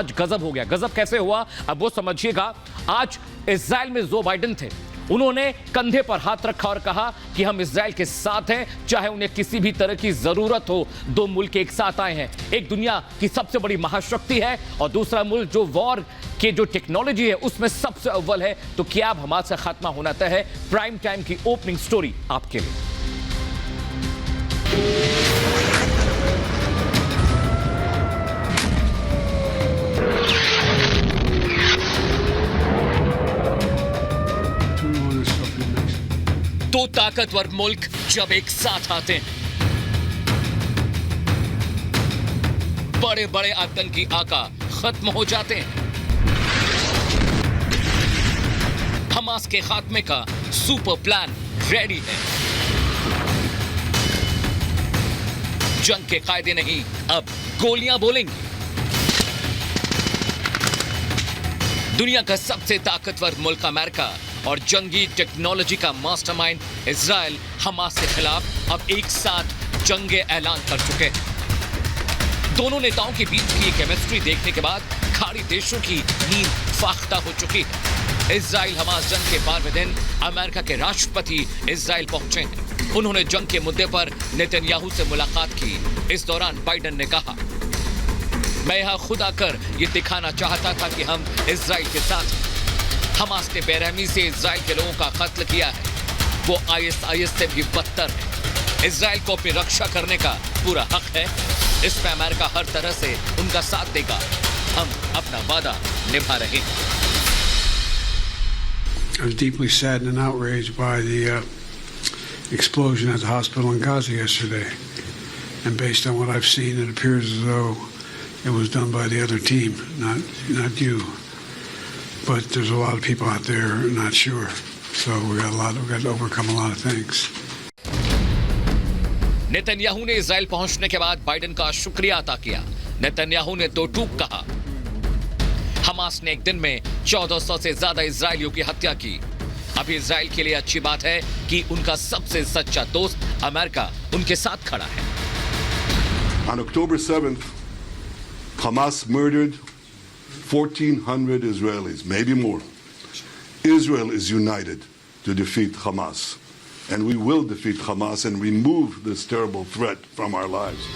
आज गजब हो गया। गजब कैसे हुआ अब वो समझिएगा। आज इजराइल में जो बाइडेन थे, उन्होंने कंधे पर हाथ रखा और कहा कि हम इजराइल के साथ हैं, चाहे उन्हें किसी भी तरह की जरूरत हो। दो मुल्क एक साथ आए हैं, एक दुनिया की सबसे बड़ी महाशक्ति है और दूसरा मुल्क जो वॉर के जो टेक्नोलॉजी है उसमें सबसे अव्वल है। तो क्या अब हमास का खात्मा होना तय है? प्राइम टाइम की ओपनिंग स्टोरी आपके लिए। दो ताकतवर मुल्क जब एक साथ आते हैं, बड़े बड़े आतंकी आका खत्म हो जाते हैं। हमास के खात्मे का सुपर प्लान रेडी है। जंग के कायदे नहीं, अब गोलियां बोलेंगी। दुनिया का सबसे ताकतवर मुल्क अमेरिका और जंगी टेक्नोलॉजी का मास्टरमाइंड इजराइल हमास के खिलाफ अब एक साथ जंग ऐलान कर चुके हैं। दोनों नेताओं के बीच की केमिस्ट्री देखने के बाद खाड़ी देशों की नींद फाख्ता हो चुकी है। इजराइल हमास जंग के 12वें दिन अमेरिका के राष्ट्रपति इजराइल पहुंचे हैं। उन्होंने जंग के मुद्दे पर नेतन्याहू से मुलाकात की। इस दौरान बाइडेन ने कहा, मैं यहां खुद आकर ये दिखाना चाहता था कि हम इजराइल के साथ हैं। हमास ने बेरहमी से इजराइल के लोगों का कत्ल किया है। वो आईएसआईएस से भी बदतर है। इजराइल को अपनी रक्षा करने का पूरा हक है। इसमें अमेरिका हर तरह से उनका साथ देगा। हम अपना वादा निभा रहे हैं। I was deeply saddened and outraged by the explosion at the hospital in Gaza yesterday. And based on what I've seen, it appears as though it was done by the other team, not you. But there's a lot of people out there not sure. So we've got to overcome a lot of things. Netanyahu ने Israel पहुंचने के बाद Biden का शुक्रिया अदा किया। Netanyahu ने दो टूक कहा। हमास ने एक दिन में 1400 से ज्यादा इजरायलियों की हत्या की। अभी इजराइल के लिए अच्छी बात है कि उनका सबसे सच्चा दोस्त अमेरिका उनके साथ खड़ा है। On October 7th, Hamas murdered 1,400 Israelis, maybe more. Israel is united to defeat Hamas. And we will defeat Hamas and remove this terrible threat from our lives.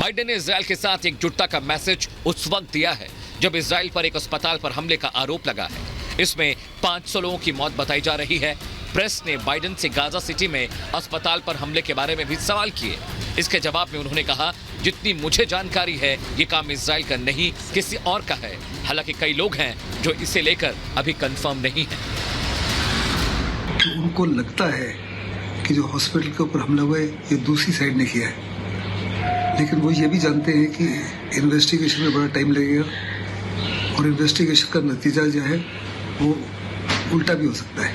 Biden ने इजराइल के साथ एकजुटता का मैसेज उस वक्त दिया है जब इजराइल पर एक अस्पताल पर हमले का आरोप लगा है। इसमें 500 लोगों की मौत बताई जा रही है। प्रेस ने बाइडेन से गाजा सिटी में अस्पताल पर हमले के बारे में भी सवाल किए। इसके जवाब में उन्होंने कहा, जितनी मुझे जानकारी है ये काम इजराइल का नहीं किसी और का है। हालांकि कई लोग हैं जो इसे लेकर अभी कंफर्म नहीं है। उनको लगता है कि जो हॉस्पिटल के ऊपर हमला हुआ है ये दूसरी साइड ने किया है, लेकिन वो ये भी जानते हैं कि इन्वेस्टिगेशन में बड़ा टाइम लगेगा और इन्वेस्टिगेशन का नतीजा जो है वो उल्टा भी हो सकता है।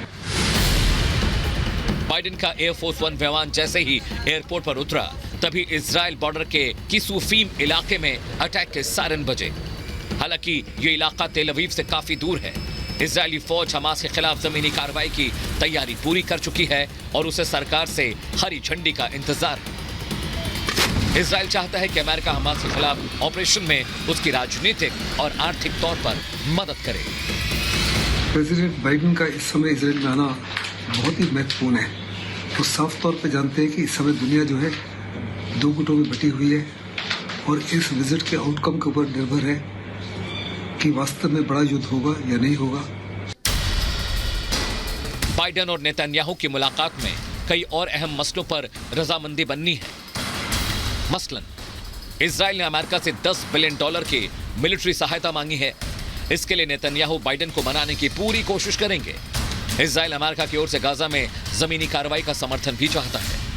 बाइडेन का एयरफोर्स वन विमान जैसे ही एयरपोर्ट पर उतरा तभी इजराइल बॉर्डर के किसुफीम इलाके में अटैक के सायरन बजे। हालांकि ये इलाका तेल अवीव से काफी दूर है। इजरायली फौज हमास के खिलाफ जमीनी कार्रवाई की तैयारी पूरी कर चुकी है और उसे सरकार से हरी झंडी का इंतजार है। इजराइल चाहता है कि अमेरिका हमास के खिलाफ ऑपरेशन में उसकी राजनीतिक और आर्थिक तौर पर मदद करे। प्रेसिडेंट बाइडेन का इस समय इजराइल में आना बहुत ही महत्वपूर्ण है। वो साफ तौर पर जानते हैं कि इस समय दुनिया जो है दो गुटों में बटी हुई है और इस विजिट के आउटकम के ऊपर निर्भर है कि वास्तव में बड़ा युद्ध होगा या नहीं होगा। बाइडेन और नेतन्याहू की मुलाकात में कई और अहम मसलों पर रजामंदी बननी है। मसलन इजराइल ने अमेरिका से $10 बिलियन की मिलिट्री सहायता मांगी है। इसके लिए नेतन्याहू बाइडेन को मनाने की पूरी कोशिश करेंगे। इजराइल अमेरिका की ओर से गाजा में जमीनी कार्रवाई का समर्थन भी चाहता है।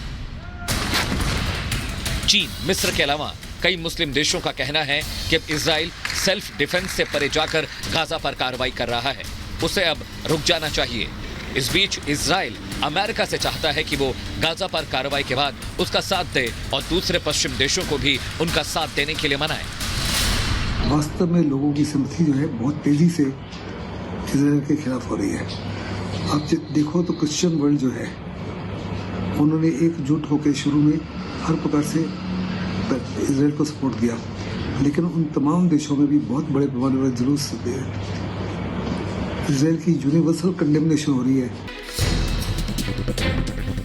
चीन, मिस्र के अलावा कई मुस्लिम देशों का कहना है कि अब इजराइल सेल्फ डिफेंस से परे जाकर गाजा पर कार्रवाई कर रहा है, उसे अब रुक जाना चाहिए। इस बीच इजराइल अमेरिका से चाहता है कि वो गाजा पर कार्रवाई के बाद उसका साथ दे और दूसरे पश्चिम देशों को भी उनका साथ देने के लिए मनाए। वास्तव में लोगों की सिंपैथी जो है बहुत तेजी से इजराइल के खिलाफ हो रही है। आप देखो तो क्रिश्चियन वर्ल्ड जो है उन्होंने एकजुट होकर शुरू में हर प्रकार से इजराइल को सपोर्ट दिया, लेकिन उन तमाम देशों में भी बहुत बड़े पैमाने पर जुलूस इसराइल की यूनिवर्सल कंडेमनेशन हो रही है।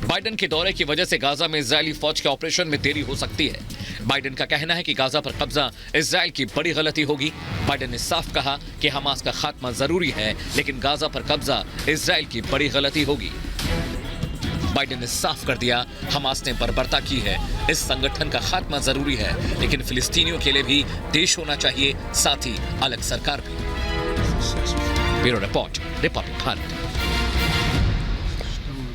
बाइडेन के दौरे की वजह से गाजा में इजरायली फौज के ऑपरेशन में देरी हो सकती है। बाइडेन का कहना है कि गाजा पर कब्जा इजराइल की बड़ी गलती होगी। बाइडेन ने साफ कहा कि हमास का खात्मा जरूरी है, लेकिन गाजा पर कब्जा इजराइल की बड़ी गलती होगी। बाइडेन ने साफ कर दिया, हमास ने बर्बरता की है, इस संगठन का खात्मा जरूरी है, लेकिन फिलिस्तीनियों के लिए भी देश होना चाहिए, साथ ही अलग सरकार भी। Bureau report, Republic Bharat.